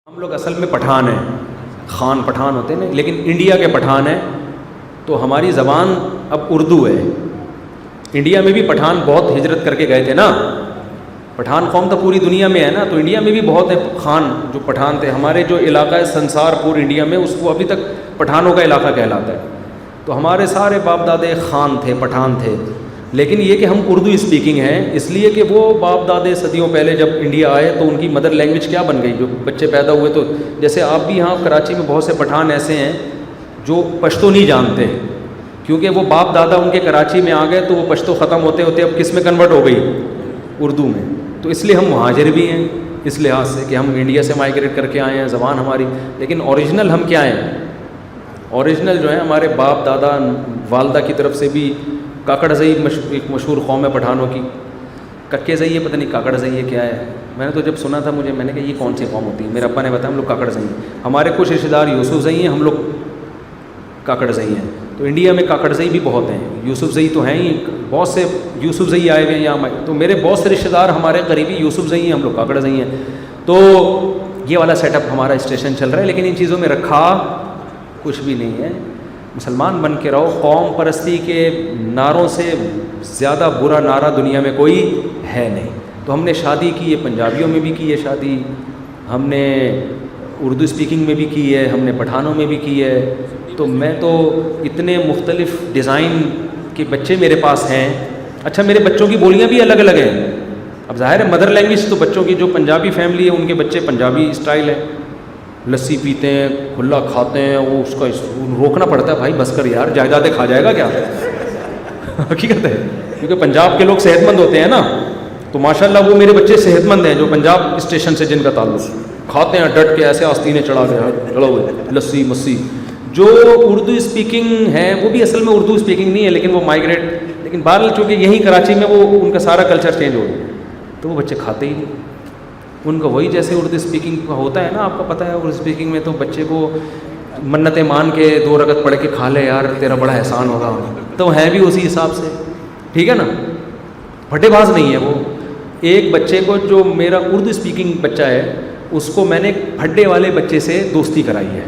ہم لوگ اصل میں پٹھان ہیں، خان پٹھان ہوتے ہیں نا، لیکن انڈیا کے پٹھان ہیں، تو ہماری زبان اب اردو ہے۔ انڈیا میں بھی پٹھان بہت ہجرت کر کے گئے تھے نا، پٹھان قوم تو پوری دنیا میں ہے نا، تو انڈیا میں بھی بہت ہے خان جو پٹھان تھے۔ ہمارے جو علاقہ ہے سنسار پور انڈیا میں، اس کو ابھی تک پٹھانوں کا علاقہ کہلاتا ہے، تو ہمارے سارے باپ دادے خان تھے، پٹھان تھے، لیکن یہ کہ ہم اردو اسپیکنگ ہیں، اس لیے کہ وہ باپ دادے صدیوں پہلے جب انڈیا آئے تو ان کی مدر لینگویج کیا بن گئی، جو بچے پیدا ہوئے تو جیسے آپ بھی یہاں کراچی میں بہت سے پٹھان ایسے ہیں جو پشتو نہیں جانتے، کیونکہ وہ باپ دادا ان کے کراچی میں آ گئے تو وہ پشتو ختم ہوتے ہوتے اب کس میں کنورٹ ہو گئی، اردو میں۔ تو اس لیے ہم مہاجر بھی ہیں اس لحاظ سے کہ ہم انڈیا سے مائیگریٹ کر کے آئے ہیں، زبان ہماری، لیکن اوریجنل ہم کیا ہیں، اوریجنل جو ہے ہمارے باپ دادا والدہ کی طرف سے بھی کاکڑ زئی ایک مشہور قوم ہے پٹھانوں کی، ککے زئی ہے، پتہ نہیں کاکڑ زئی ہے کیا ہے، میں نے تو جب سنا تھا میں نے کہا یہ کون سی قوم ہوتی ہے، میرے ابا نے بتایا ہم لوگ کاکڑ زئی ہیں، ہمارے کچھ رشتہ دار یوسف زئی ہیں، ہم لوگ کاکڑ زئی ہیں۔ تو انڈیا میں کاکڑ زئی بھی بہت ہیں، یوسف زئی تو ہیں ہی، بہت سے یوسف زئی آئے ہوئے ہیں یہاں، تو میرے بہت سے رشتہ دار ہمارے قریبی یوسف زئی ہیں، ہم لوگ کاکڑ زئی ہیں۔ تو یہ والا سیٹ اپ ہمارا اسٹیشن چل رہا ہے، لیکن ان چیزوں میں رکھا کچھ بھی نہیں ہے۔ مسلمان بن کے رہو، قوم پرستی کے نعروں سے زیادہ برا نعرہ دنیا میں کوئی ہے نہیں۔ تو ہم نے شادی کی ہے، پنجابیوں میں بھی کی ہے شادی، ہم نے اردو اسپیکنگ میں بھی کی ہے، ہم نے پٹھانوں میں بھی کی ہے، تو میں تو اتنے مختلف ڈیزائن کے بچے میرے پاس ہیں۔ اچھا میرے بچوں کی بولیاں بھی الگ الگ ہیں، اب ظاہر ہے مدر لینگویج تو بچوں کی جو پنجابی فیملی ہے ان کے بچے پنجابی اسٹائل ہے، لسی پیتے ہیں، کھلا کھاتے ہیں، وہ اس کا روکنا پڑتا ہے، بھائی بس کر یار، جائیدادیں کھا جائے گا کیا حقیقت ہے، کیونکہ پنجاب کے لوگ صحت مند ہوتے ہیں نا، تو ماشاءاللہ وہ میرے بچے صحت مند ہیں جو پنجاب اسٹیشن سے جن کا تعلق، کھاتے ہیں ڈٹ کے ایسے آستینے چڑھا کے چڑھا ہوئے لسی مسی۔ جو اردو اسپیکنگ ہے وہ بھی اصل میں اردو اسپیکنگ نہیں ہے، لیکن وہ مائیگریٹ، لیکن بہرحال چونکہ یہیں کراچی میں وہ ان کا سارا کلچر چینج ہو گیا، تو وہ بچے کھاتے ہی نہیں، ان کا وہی جیسے اردو اسپیکنگ کا ہوتا ہے نا، آپ کو پتہ ہے اردو اسپیکنگ میں تو بچے کو منتیں مان کے 2 رکعت پڑھ کے کھا لے یار تیرا بڑا احسان ہوگا، تو ہے بھی اسی حساب سے، ٹھیک ہے نا، پھٹے باز نہیں ہے وہ۔ ایک بچے کو جو میرا اردو اسپیکنگ بچہ ہے اس کو میں نے پھڈے والے بچے سے دوستی کرائی ہے،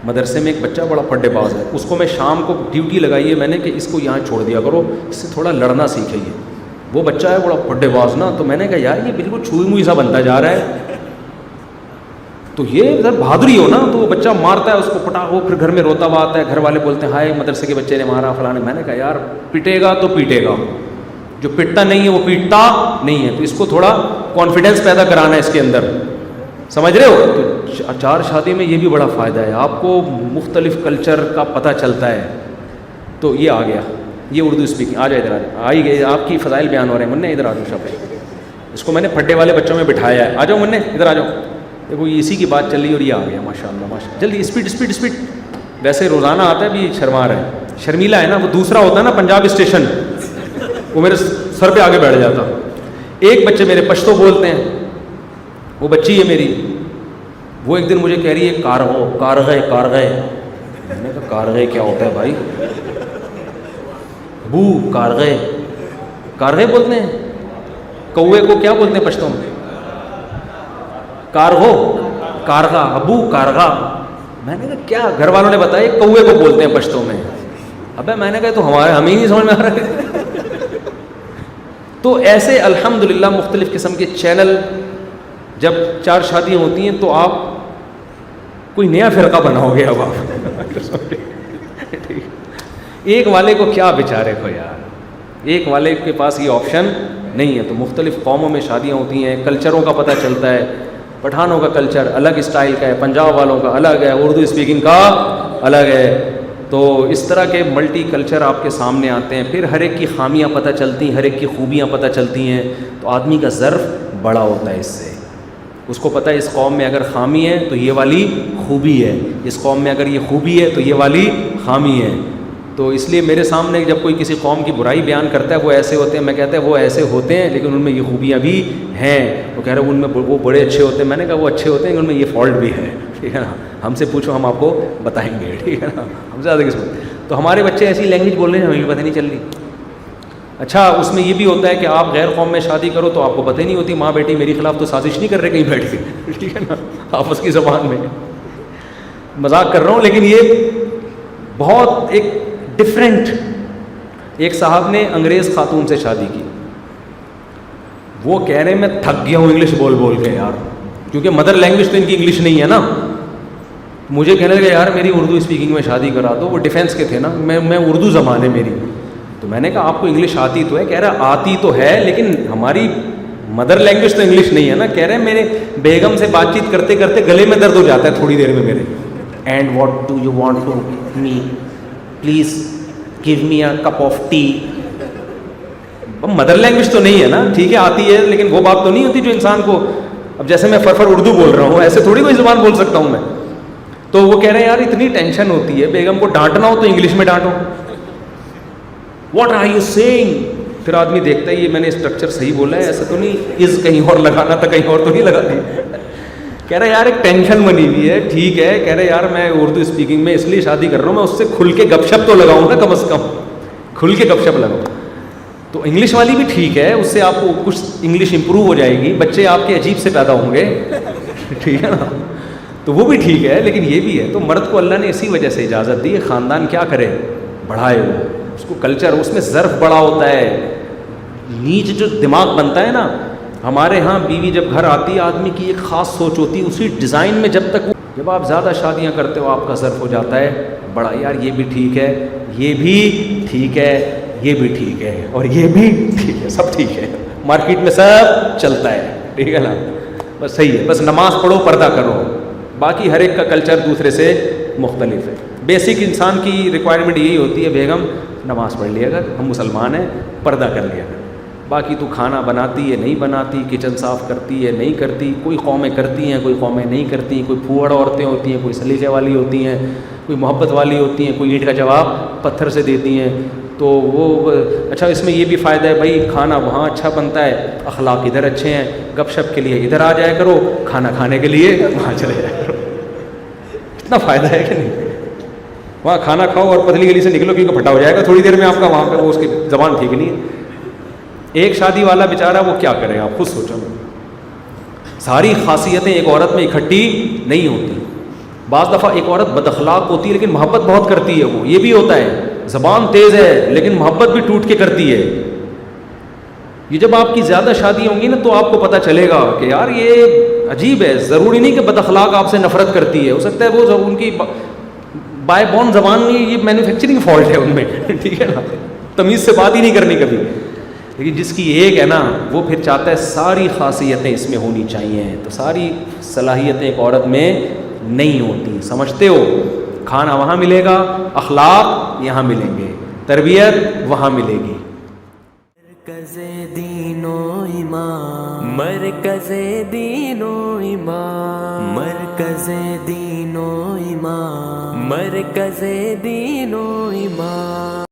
مدرسے میں ایک بچہ بڑا پھڈے باز ہے، اس کو میں شام کو ڈیوٹی لگائی ہے میں نے کہ اس کو یہاں چھوڑ دیا کرو، اس سے تھوڑا لڑنا سیکھے یہ، وہ بچہ ہے بڑا پھڈے باز نا، تو میں نے کہا یار یہ بالکل چھوئی موئی سا بنتا جا رہا ہے، تو یہ ذرا بہادری ہو نا، تو وہ بچہ مارتا ہے اس کو پٹا، وہ پھر گھر میں روتا ہوا آتا ہے، گھر والے بولتے ہیں ہائے مدرسے کے بچے نے مارا فلاں، میں نے کہا یار پٹے گا تو پیٹے گا، جو پٹتا نہیں ہے وہ پیٹتا نہیں ہے، تو اس کو تھوڑا کانفیڈنس پیدا کرانا ہے اس کے اندر، سمجھ رہے ہو؟ تو 4 شادی میں یہ بھی بڑا فائدہ ہے، آپ کو مختلف کلچر کا پتہ چلتا ہے۔ تو یہ آ گیا، یہ اردو اسپیکنگ، آ جائے ادھر، آئی گئی، آپ کی فضائل بیان ہو رہے ہیں، منع ادھر آ جاؤ شاپے، اس کو میں نے پھڈے والے بچوں میں بٹھایا ہے، آ جاؤ منع ادھر آ جاؤ، دیکھو یہ اسی کی بات چل رہی ہے اور یہ آ گیا ماشاء اللہ ماشاء اللہ، جلدی اسپیڈ اسپیڈ اسپیڈ، ویسے روزانہ آتا ہے بھی شرما رہا ہے، شرمیلا ہے نا، وہ دوسرا ہوتا ہے نا پنجاب اسٹیشن، وہ میرے سر پہ آگے بیٹھ جاتا۔ ایک بچے میرے پشتو بولتے ہیں، وہ بچی ہے میری، وہ ایک دن مجھے کہہ رہی ہے کارغے کارغے، میں نے کہا کارغے کیا ہوتا ہے بھائی، ابو کارغے، کارغے بولتے ہیں، کوے کو کیا بولتے ہیں پشتوں میں، کارغو، کارغا، ابو کارغا، میں نے کہا کیا، گھر والوں نے بتایا کوے کو بولتے ہیں پشتوں میں، ابے میں نے کہا تو ہمیں نہیں سمجھ میں آ رہا ہے۔ تو ایسے الحمدللہ مختلف قسم کے چینل، جب 4 شادیاں ہوتی ہیں تو آپ کوئی نیا فرقہ بناؤ گے اب آپ، ایک والے کو کیا بیچارے کو یار، ایک والے کے پاس یہ آپشن نہیں ہے، تو مختلف قوموں میں شادیاں ہوتی ہیں، کلچروں کا پتہ چلتا ہے، پٹھانوں کا کلچر الگ اسٹائل کا ہے، پنجاب والوں کا الگ ہے، اردو اسپیکنگ کا الگ ہے، تو اس طرح کے ملٹی کلچر آپ کے سامنے آتے ہیں، پھر ہر ایک کی خامیاں پتہ چلتی ہیں، ہر ایک کی خوبیاں پتہ چلتی ہیں، تو آدمی کا ظرف بڑا ہوتا ہے اس سے، اس کو پتہ ہے اس قوم میں اگر خامی ہے تو یہ والی خوبی ہے، اس قوم میں اگر یہ خوبی ہے تو یہ والی خامی ہے، تو اس لیے میرے سامنے جب کوئی کسی قوم کی برائی بیان کرتا ہے وہ ایسے ہوتے ہیں، میں کہتا ہے وہ ایسے ہوتے ہیں لیکن ان میں یہ خوبیاں بھی ہیں، وہ کہہ رہے ہیں ان میں وہ بڑے اچھے ہوتے ہیں، میں نے کہا وہ اچھے ہوتے ہیں ان میں یہ فالٹ بھی ہے، ٹھیک ہے نا، ہم سے پوچھو ہم آپ کو بتائیں گے، ٹھیک ہے نا، ہم سے زیادہ کس کو، تو ہمارے بچے ایسی لینگویج بول رہے ہیں ہمیں بھی پتہ نہیں چل رہی، اچھا اس میں یہ بھی ہوتا ہے کہ آپ غیر قوم میں شادی کرو تو آپ کو پتہ ہی نہیں ہوتی، ماں بیٹی میری خلاف تو سازش نہیں کر رہے کہیں بیٹھ کے، ٹھیک ہے نا، آپس کی زبان میں. مذاق کر رہا ہوں لیکن یہ بہت ایک ڈفرینٹ. ایک صاحب نے انگریز خاتون سے شادی کی، وہ کہہ رہے میں تھک گیا ہوں انگلش بول بول کے یار، کیونکہ مدر لینگویج تو ان کی انگلش نہیں ہے نا. مجھے کہنے لگا یار میری اردو اسپیکنگ میں شادی کرا دو. وہ ڈیفینس کے تھے نا، میں اردو زبان ہے میری. تو میں نے کہا آپ کو انگلش آتی تو ہے؟ کہہ رہا آتی تو ہے لیکن ہماری مدر لینگویج تو انگلش نہیں ہے نا. کہہ رہے میرے بیگم سے بات چیت کرتے کرتے گلے میں درد ہو جاتا ہے تھوڑی دیر میں میرے. And what do you want to me, please give me a cup of tea. Mother language تو نہیں ہے نا، ٹھیک ہے آتی ہے لیکن وہ بات تو نہیں ہوتی جو انسان کو، اب جیسے میں فرفر اردو بول رہا ہوں ایسے تھوڑی کوئی زبان بول سکتا ہوں میں. تو وہ کہہ رہے ہیں یار اتنی ٹینشن ہوتی ہے، بیگم کو ڈانٹنا ہو تو انگلش میں ڈانٹو. What are you saying? پھر آدمی دیکھتا ہے یہ میں نے اسٹرکچر صحیح بولا ہے، ایسا تو نہیں از کہیں اور لگانا تھا کہیں اور تو نہیں لگا دی. کہہ رہے یار ایک ٹینشن بنی ہوئی ہے. ٹھیک ہے کہہ رہے یار میں اردو اسپیکنگ میں اس لیے شادی کر رہا ہوں میں اس سے کھل کے گپ شپ تو لگاؤں نا، کم از کم کھل کے گپ شپ لگاؤں. تو انگلش والی بھی ٹھیک ہے، اس سے آپ کو کچھ انگلش امپروو ہو جائے گی، بچے آپ کے عجیب سے پیدا ہوں گے، ٹھیک ہے نا، تو وہ بھی ٹھیک ہے. لیکن یہ بھی ہے تو مرد کو اللہ نے اسی وجہ سے اجازت دی. خاندان کیا کرے؟ بڑھائے، وہ اس کو کلچر، اس میں ظرف بڑا ہوتا ہے، نیچ جو دماغ بنتا ہے نا. ہمارے ہاں بیوی جب گھر آتی ہے آدمی کی ایک خاص سوچ ہوتی ہے، اسی ڈیزائن میں جب آپ زیادہ شادیاں کرتے ہو آپ کا ظرف ہو جاتا ہے بڑا، یار یہ بھی ٹھیک ہے، یہ بھی ٹھیک ہے، یہ بھی ٹھیک ہے، اور یہ بھی ٹھیک ہے، سب ٹھیک ہے، مارکیٹ میں سب چلتا ہے، ٹھیک ہے نا. بس صحیح ہے، بس نماز پڑھو پردہ کرو، باقی ہر ایک کا کلچر دوسرے سے مختلف ہے. بیسک انسان کی ریکوائرمنٹ یہی ہوتی ہے بیگم نماز پڑھ لیا کر، ہم مسلمان ہیں، پردہ کر لیا کر. باقی تو کھانا بناتی ہے نہیں بناتی، کچن صاف کرتی ہے نہیں کرتی، کوئی قومیں کرتی ہیں کوئی قومیں نہیں کرتی، کوئی پھوڑ عورتیں ہوتی ہیں، کوئی سلیقے والی ہوتی ہیں، کوئی محبت والی ہوتی ہیں، کوئی اینٹ کا جواب پتھر سے دیتی ہیں. تو وہ اچھا اس میں یہ بھی فائدہ ہے بھائی کھانا وہاں اچھا بنتا ہے، اخلاق ادھر اچھے ہیں، گپ شپ کے لیے ادھر آ جایا کرو، کھانا کھانے کے لیے وہاں چلے جایا کرو. اتنا فائدہ ہے کہ نہیں؟ وہاں کھانا کھاؤ اور پتلی گلی سے نکلو کیونکہ پھٹا ہو جائے گا تھوڑی دیر میں آپ کا، وہاں پہ وہ اس کی زبان ٹھیک نہیں ہے. ایک شادی والا بیچارہ وہ کیا کرے آپ خود سوچو. ساری خاصیتیں ایک عورت میں اکٹھی نہیں ہوتی. بعض دفعہ ایک عورت بد اخلاق ہوتی ہے لیکن محبت بہت کرتی ہے، وہ یہ بھی ہوتا ہے، زبان تیز ہے لیکن محبت بھی ٹوٹ کے کرتی ہے. یہ جب آپ کی زیادہ شادی ہوں گی نا تو آپ کو پتہ چلے گا کہ یار یہ عجیب ہے. ضروری نہیں کہ بد اخلاق آپ سے نفرت کرتی ہے، ہو سکتا ہے وہ ان کی بائی بورن زبان میں یہ مینوفیکچرنگ فالٹ ہے ان میں، ٹھیک ہے نا، تمیز سے بات ہی نہیں کرنی کبھی. لیکن جس کی ایک ہے نا وہ پھر چاہتا ہے ساری خاصیتیں اس میں ہونی چاہیے. تو ساری صلاحیتیں ایک عورت میں نہیں ہوتی، سمجھتے ہو؟ کھانا وہاں ملے گا، اخلاق یہاں ملیں گے، تربیت وہاں ملے گی. مرکز دین و ایمان، مرکز دین و ایمان، مرکز دین و ایمان، مرکز دین و ایمان.